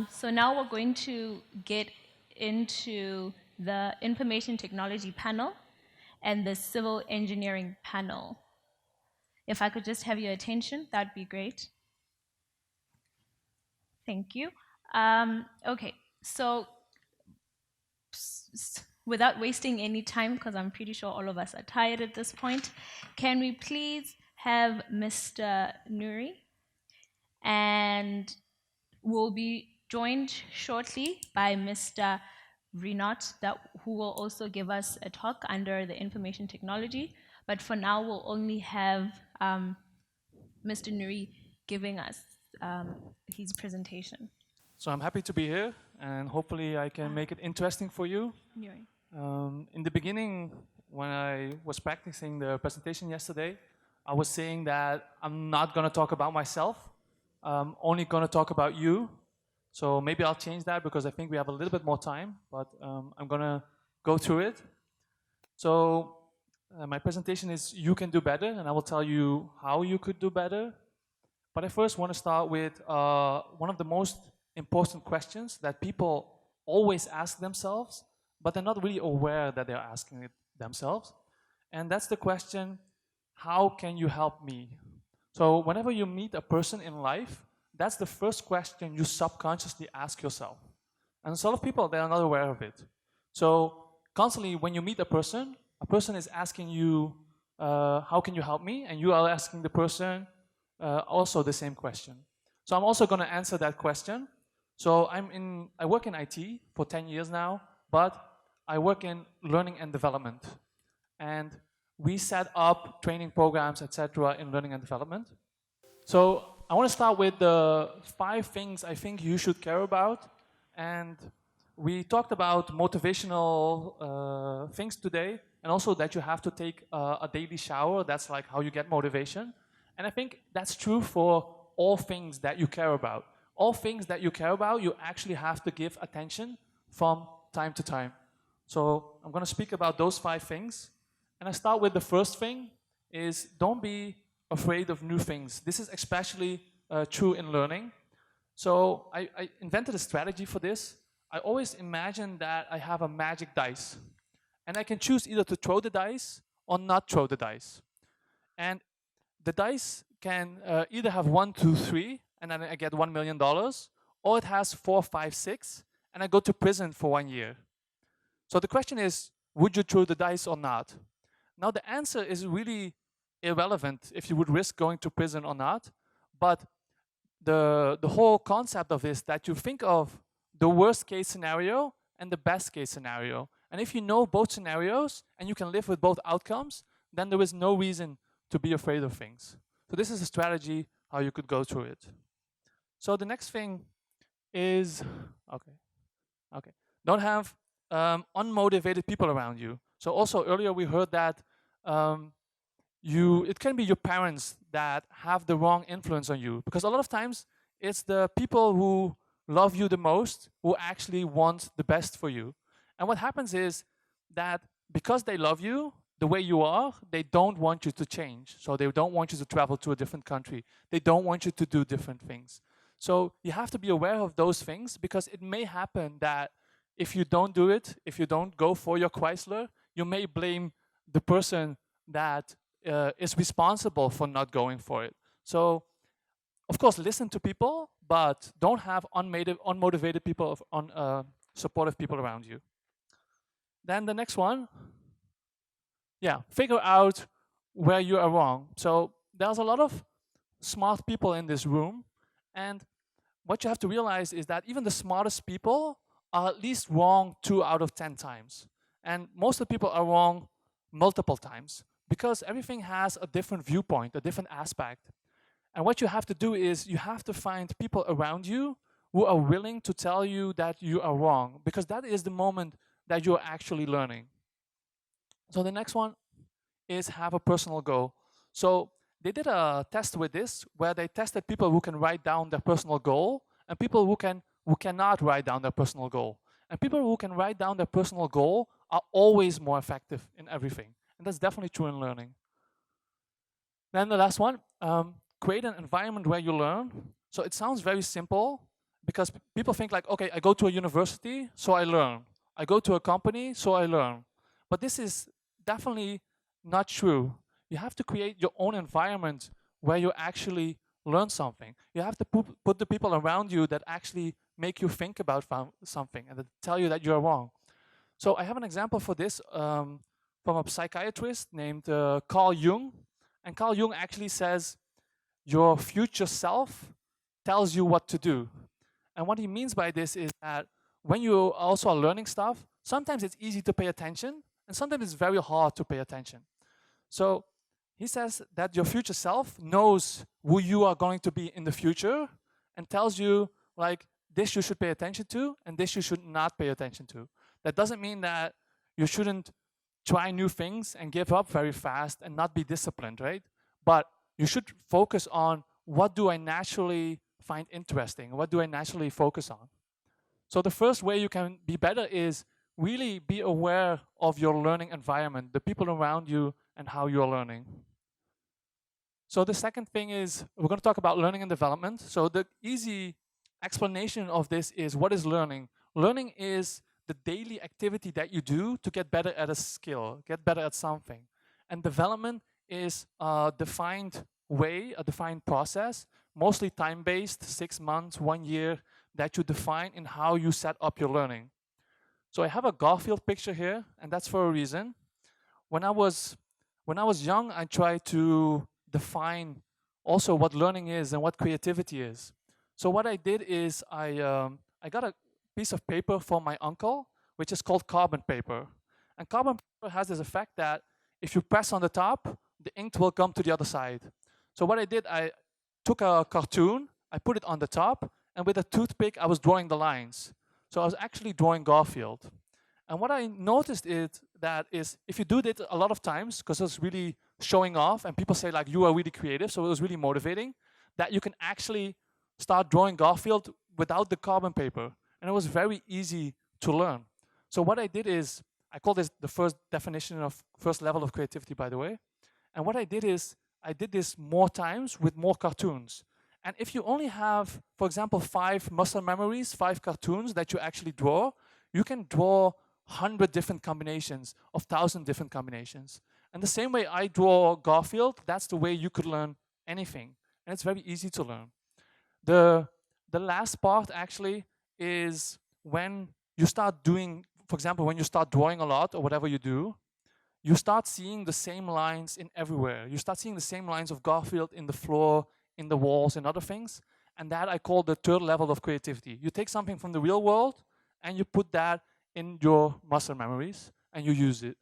So now we're going to get into the information technology panel and the civil engineering panel. If I could just have your attention, that'd be great. Thank you. Okay, so without wasting any time, because I'm pretty sure all of us are tired at this point, can we please have Mr. Nuri? And we'll be joined shortly by Mr. Rinat, who will also give us a talk under the information technology. But for now, we'll only have Mr. Nuri giving us his presentation. So I'm happy to be here, and hopefully I can make it interesting for you. In the beginning, when I was practicing the presentation yesterday, I was saying that I'm not going to talk about myself. I'm only going to talk about you. So maybe I'll change that because I think we have a little bit more time, but I'm going to go through it. So my presentation is You Can Do Better, and I will tell you how you could do better. But I first want to start with one of the most important questions that people always ask themselves, but they're not really aware that they're asking it themselves. And that's the question, how can you help me? So whenever you meet a person in life, that's the first question you subconsciously ask yourself. And a lot of people, they are not aware of it. So constantly when you meet a person is asking you, how can you help me? And you are asking the person also the same question. So I'm also going to answer that question. So I work in IT for 10 years now, but I work in learning and development. And we set up training programs, etc., in learning and development. So I want to start with the 5 things I think you should care about. And we talked about motivational things today, and also that you have to take a daily shower. That's like how you get motivation. And I think that's true for all things that you care about. All things that you care about, you actually have to give attention from time to time. So I'm going to speak about those 5 things. And I start with the first thing is don't be afraid of new things. This is especially true in learning. So I invented a strategy for this. I always imagine that I have a magic dice. And I can choose either to throw the dice or not throw the dice. And the dice can either have 1, 2, 3, and then I get $1 million, or it has 4, 5, 6, and I go to prison for 1 year. So the question is, would you throw the dice or not? Now the answer is really irrelevant if you would risk going to prison or not, but the whole concept of this, that you think of the worst case scenario and the best case scenario. And if you know both scenarios and you can live with both outcomes, then there is no reason to be afraid of things. So this is a strategy how you could go through it. So the next thing is, don't have unmotivated people around you. So also earlier we heard that it can be your parents that have the wrong influence on you, because a lot of times it's the people who love you the most who actually want the best for you. And what happens is that because they love you the way you are, they don't want you to change. So they don't want you to travel to a different country. They don't want you to do different things. So you have to be aware of those things, because it may happen that if you don't do it, if you don't go for your Chrysler, you may blame the person that is responsible for not going for it. So, of course, listen to people, but don't have unmotivated people, supportive people around you. Then the next one, figure out where you are wrong. So there's a lot of smart people in this room, and what you have to realize is that even the smartest people are at least wrong 2 out of 10 times. And most of the people are wrong multiple times, because everything has a different viewpoint, a different aspect. And what you have to do is you have to find people around you who are willing to tell you that you are wrong, because that is the moment that you're actually learning. So the next one is have a personal goal. So they did a test with this where they tested people who can write down their personal goal and people who cannot write down their personal goal. And people who can write down their personal goal are always more effective in everything. And that's definitely true in learning. Then the last one, create an environment where you learn. So it sounds very simple, because people think like, okay, I go to a university, so I learn. I go to a company, so I learn. But this is definitely not true. You have to create your own environment where you actually learn something. You have to put the people around you that actually make you think about something and that tell you that you're wrong. So I have an example for this from a psychiatrist named Carl Jung. And Carl Jung actually says, your future self tells you what to do. And what he means by this is that when you also are learning stuff, sometimes it's easy to pay attention, and sometimes it's very hard to pay attention. So he says that your future self knows who you are going to be in the future and tells you, like, this you should pay attention to and this you should not pay attention to. That doesn't mean that you shouldn't try new things and give up very fast and not be disciplined, right? But you should focus on, what do I naturally find interesting? What do I naturally focus on? So the first way you can be better is really be aware of your learning environment, the people around you and how you're learning. So the second thing is, we're going to talk about learning and development. So the easy explanation of this is, what is learning? Learning is the daily activity that you do to get better at a skill, get better at something. And development is a defined way, a defined process, mostly time-based, 6 months, 1 year, that you define in how you set up your learning. So I have a Garfield picture here, and that's for a reason. When I was young, I tried to define also what learning is and what creativity is. So what I did is I got a piece of paper from my uncle, which is called carbon paper. And carbon paper has this effect that if you press on the top, the ink will come to the other side. So what I did, I took a cartoon, I put it on the top, and with a toothpick, I was drawing the lines. So I was actually drawing Garfield. And what I noticed is that if you do it a lot of times, because it's really showing off, and people say like, you are really creative, so it was really motivating, that you can actually start drawing Garfield without the carbon paper. And it was very easy to learn. So what I did is, I call this the first definition of first level of creativity, by the way. And what I did is, I did this more times with more cartoons. And if you only have, for example, 5 muscle memories, 5 cartoons that you actually draw, you can draw 100 different combinations of 1,000 different combinations. And the same way I draw Garfield, that's the way you could learn anything. And it's very easy to learn. The last part actually is when you start doing, for example, when you start drawing a lot or whatever you do, you start seeing the same lines in everywhere. You start seeing the same lines of Garfield in the floor, in the walls, and other things. And that I call the third level of creativity. You take something from the real world and you put that in your muscle memories and you use it.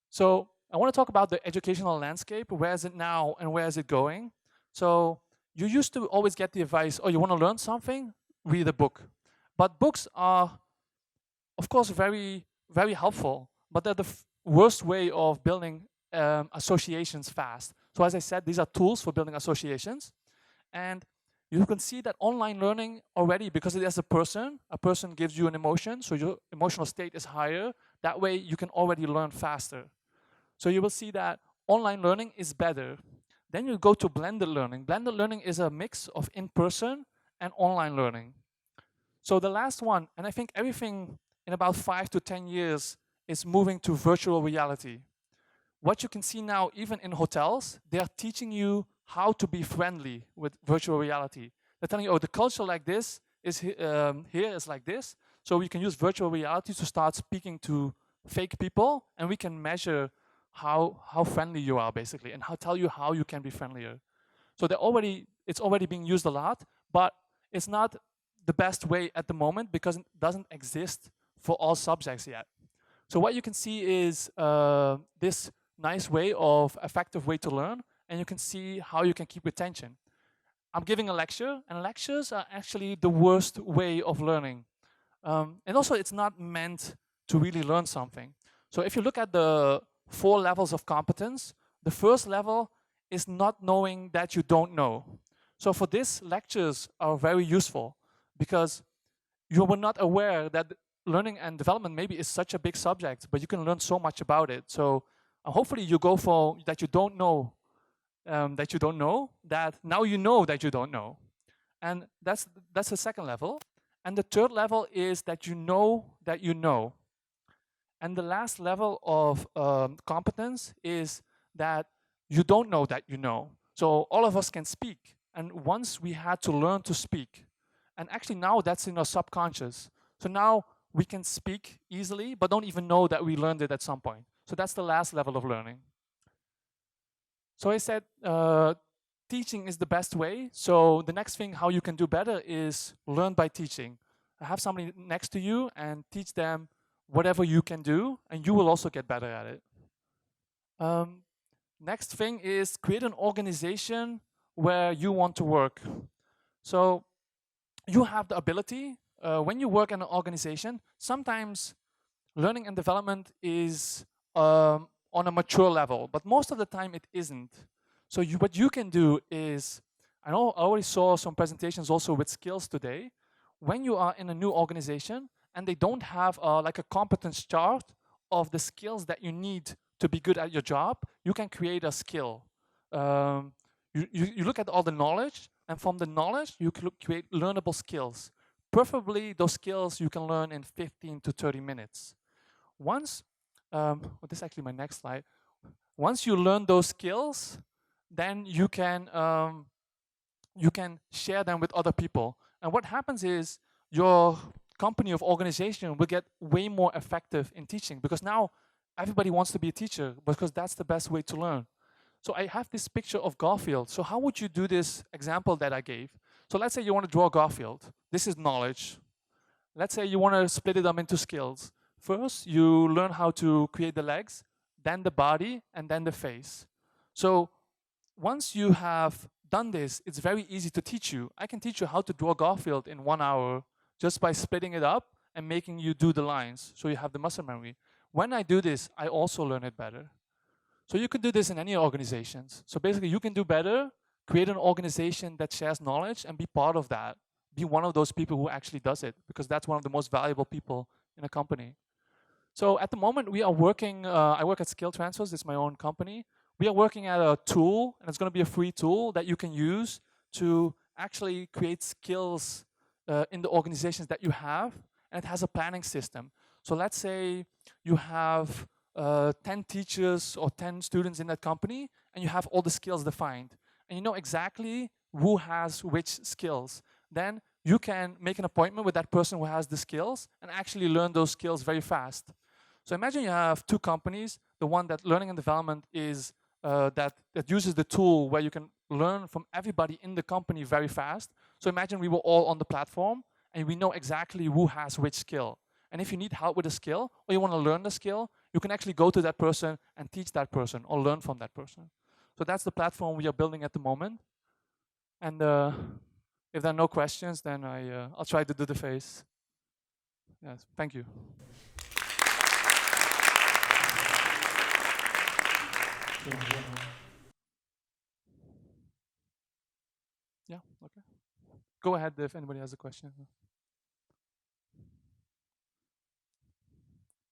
So I want to talk about the educational landscape. Where is it now and where is it going? So you used to always get the advice, oh, you want to learn something? Read a book. But books are, of course, very, very helpful, but they're the worst way of building associations fast. So as I said, these are tools for building associations. And you can see that online learning already, because it is a person gives you an emotion, so your emotional state is higher. That way you can already learn faster. So you will see that online learning is better. Then you go to blended learning. Blended learning is a mix of in-person and online learning. So the last one, and I think everything in about 5 to 10 years is moving to virtual reality. What you can see now, even in hotels, they are teaching you how to be friendly with virtual reality. They're telling you, oh, the culture like this is here is like this. So we can use virtual reality to start speaking to fake people, and we can measure how friendly you are, basically, and tell you how you can be friendlier. So it's already being used a lot, but it's not the best way at the moment because it doesn't exist for all subjects yet. So what you can see is this nice way of effective way to learn, and you can see how you can keep retention. I'm giving a lecture, and lectures are actually the worst way of learning. And also, it's not meant to really learn something. So if you look at the 4 levels of competence, the first level is not knowing that you don't know. So for this, lectures are very useful because you were not aware that learning and development maybe is such a big subject, but you can learn so much about it. So hopefully you go for that you don't know, that now you know that you don't know. And that's the second level. And the third level is that you know that you know. And the last level of competence is that you don't know that you know. So all of us can speak. And once we had to learn to speak. And actually now that's in our subconscious. So now we can speak easily, but don't even know that we learned it at some point. So that's the last level of learning. So I said teaching is the best way. So the next thing how you can do better is learn by teaching. Have somebody next to you and teach them whatever you can do, and you will also get better at it. Next thing is create an organization where you want to work. So you have the ability, when you work in an organization, sometimes learning and development is on a mature level, but most of the time it isn't. So what you can do is, I already saw some presentations also with skills today. When you are in a new organization and they don't have like a competence chart of the skills that you need to be good at your job, you can create a skill. You look at all the knowledge, and from the knowledge you can create learnable skills. Preferably those skills you can learn in 15 to 30 minutes. Once, this is actually my next slide. Once you learn those skills, then you can share them with other people. And what happens is your company of organization will get way more effective in teaching, because now everybody wants to be a teacher because that's the best way to learn. So I have this picture of Garfield. So how would you do this example that I gave? So let's say you want to draw Garfield. This is knowledge. Let's say you want to split it up into skills. First, you learn how to create the legs, then the body, and then the face. So once you have done this, it's very easy to teach you. I can teach you how to draw Garfield in 1 hour just by splitting it up and making you do the lines, so you have the muscle memory. When I do this, I also learn it better. So you can do this in any organizations. So basically you can do better, create an organization that shares knowledge and be part of that. Be one of those people who actually does it, because that's one of the most valuable people in a company. So at the moment we are working, I work at Skill Transfers, it's my own company. We are working at a tool, and it's going to be a free tool that you can use to actually create skills in the organizations that you have, and it has a planning system. So let's say you have 10 teachers or 10 students in that company, and you have all the skills defined, and you know exactly who has which skills. Then you can make an appointment with that person who has the skills and actually learn those skills very fast. So imagine you have two companies, the one that learning and development is that uses the tool where you can learn from everybody in the company very fast. So imagine we were all on the platform and we know exactly who has which skill. And if you need help with a skill or you want to learn the skill, you can actually go to that person and teach that person or learn from that person. So that's the platform we are building at the moment. And if there are no questions, then I'll try to do the face. Yes, thank you. Yeah, okay. Go ahead if anybody has a question.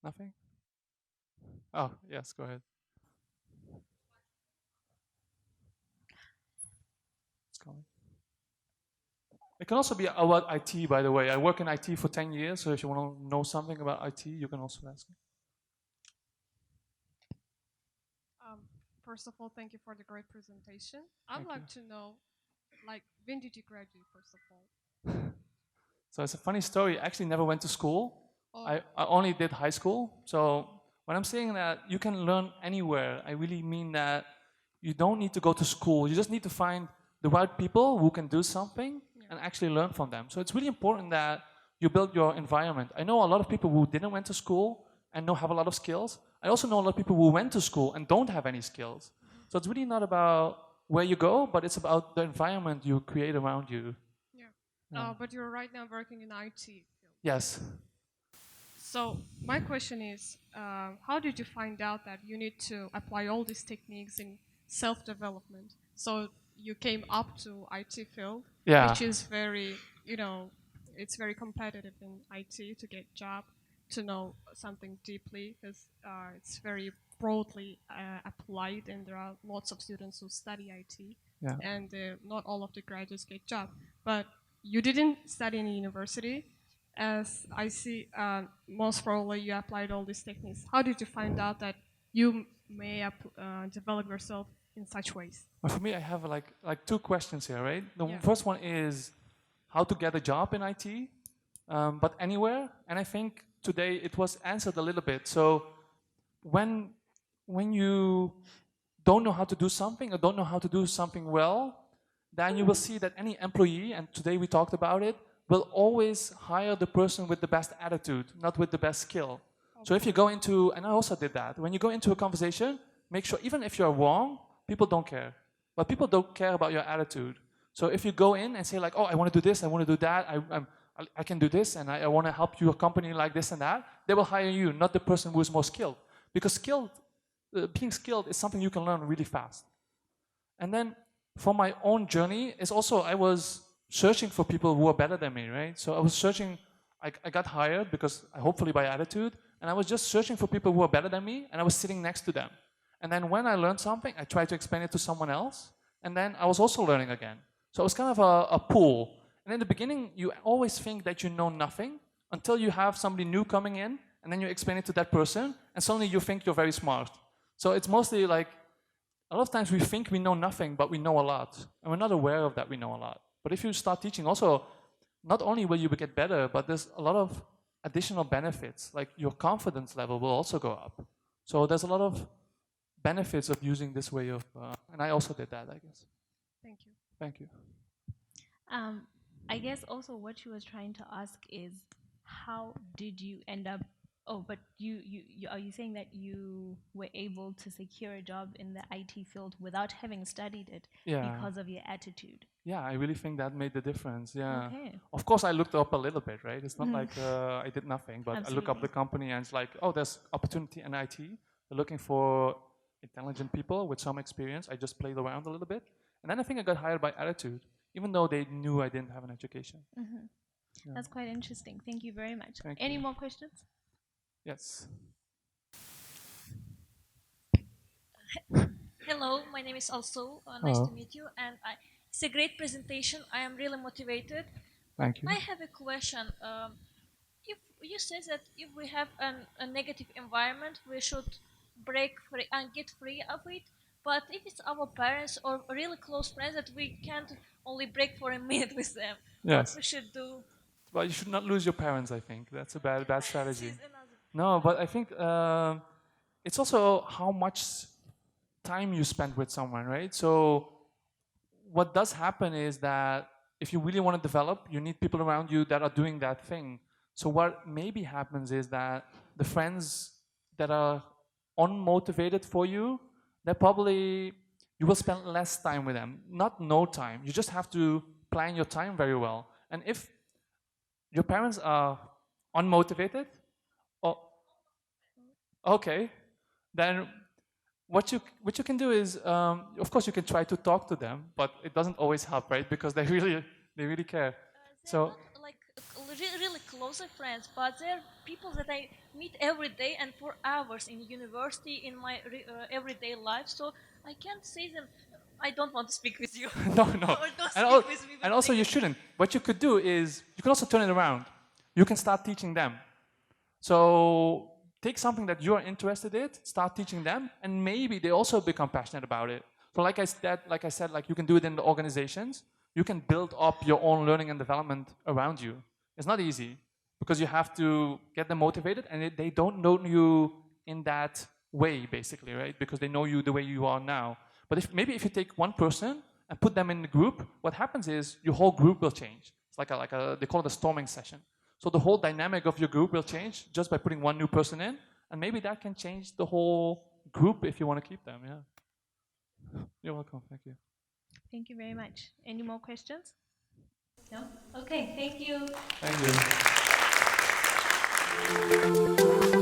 Nothing? Oh, yes, go ahead. It's coming. It can also be about IT, by the way. I work in IT for 10 years, so if you want to know something about IT, you can also ask me. First of all, thank you for the great presentation. I'd like to know, like, when did you graduate, first of all? So it's a funny story. I actually never went to school. Oh. I only did high school. So when I'm saying that you can learn anywhere, I really mean that you don't need to go to school. You just need to find the right people who can do something and actually learn from them. So it's really important that you build your environment. I know a lot of people who didn't went to school and have a lot of skills. I also know a lot of people who went to school and don't have any skills. So it's really not about where you go, but it's about the environment you create around you. But you're right now working in IT field. Yes. So my question is, how did you find out that you need to apply all these techniques in self-development? So you came up to IT field, which is very, it's very competitive in IT to get job, to know something deeply, because it's very broadly applied, and there are lots of students who study IT. and not all of the graduates get job. But you didn't study in a university. As I see, most probably you applied all these techniques. How did you find out that you may develop yourself in such ways? Well, for me, I have like two questions here, right? The first one is how to get a job in IT, but anywhere. And I think today it was answered a little bit. So when you don't know how to do something or don't know how to do something well, then you will see that any employee, and today we talked about it, will always hire the person with the best attitude, not with the best skill. Okay. So if you go into, and I also did that, when you go into a conversation, make sure, even if you're wrong, people don't care. But people don't care about your attitude. So if you go in and say like, oh, I want to do this, I want to do that, I can do this, and I want to help your company like this and that, they will hire you, not the person who is more skilled. Because being skilled is something you can learn really fast. And then for my own journey, is also I was searching for people who are better than me, right? So I was searching, I got hired because hopefully by attitude, and I was just searching for people who are better than me, and I was sitting next to them. And then when I learned something, I tried to explain it to someone else, and then I was also learning again. So it was kind of a pool. And in the beginning, you always think that you know nothing until you have somebody new coming in, and then you explain it to that person, and suddenly you think you're very smart. So it's mostly like, a lot of times we think we know nothing, but we know a lot. And we're not aware of that we know a lot. But if you start teaching also, not only will you get better, but there's a lot of additional benefits. Like your confidence level will also go up. So there's a lot of benefits of using this way of, and I also did that, I guess. Thank you. Thank you. I guess also what she was trying to ask is, how did you end up, but are you saying that you were able to secure a job in the IT field without having studied it because of your attitude? Yeah, I really think that made the difference, yeah. Okay. Of course, I looked up a little bit, right? It's not like I did nothing, but Absolutely. I look up the company and it's like, oh, there's opportunity in IT. They're looking for intelligent people with some experience. I just played around a little bit. And then I think I got hired by attitude, even though they knew I didn't have an education. Yeah. That's quite interesting. Thank you very much. Thank Any you. more questions? Yes. Hello, my name is also nice to meet you, and it's a great presentation. I am really motivated. Thank you. I have a question. If you say that if we have a negative environment, we should break free and get free of it. But if it's our parents or really close friends that we can't only break for a minute with them, what we should do? Well, you should not lose your parents, I think. That's a bad strategy. No, but I think it's also how much time you spend with someone, right? So what does happen is that if you really want to develop, you need people around you that are doing that thing. So what maybe happens is that the friends that are unmotivated for you, you will spend less time with them. Not no time. You just have to plan your time very well. And if your parents are unmotivated, okay, then what you can do is, of course, you can try to talk to them, but it doesn't always help, right? Because they really care. So not like really closer friends, but they're people that I meet every day and for hours in university, in my everyday life. So I can't say them, I don't want to speak with you. No. Or don't speak with me. And also you shouldn't. What you could do is, you can also turn it around. You can start teaching them. So take something that you're interested in, start teaching them, and maybe they also become passionate about it. So like I said, like you can do it in the organizations. You can build up your own learning and development around you. It's not easy because you have to get them motivated, and they don't know you in that way, basically, right? Because they know you the way you are now. But if you take one person and put them in the group, what happens is your whole group will change. It's like they call it a storming session. So the whole dynamic of your group will change just by putting one new person in, and maybe that can change the whole group if you want to keep them, yeah. You're welcome, thank you. Thank you very much. Any more questions? No? Okay, thank you. Thank you.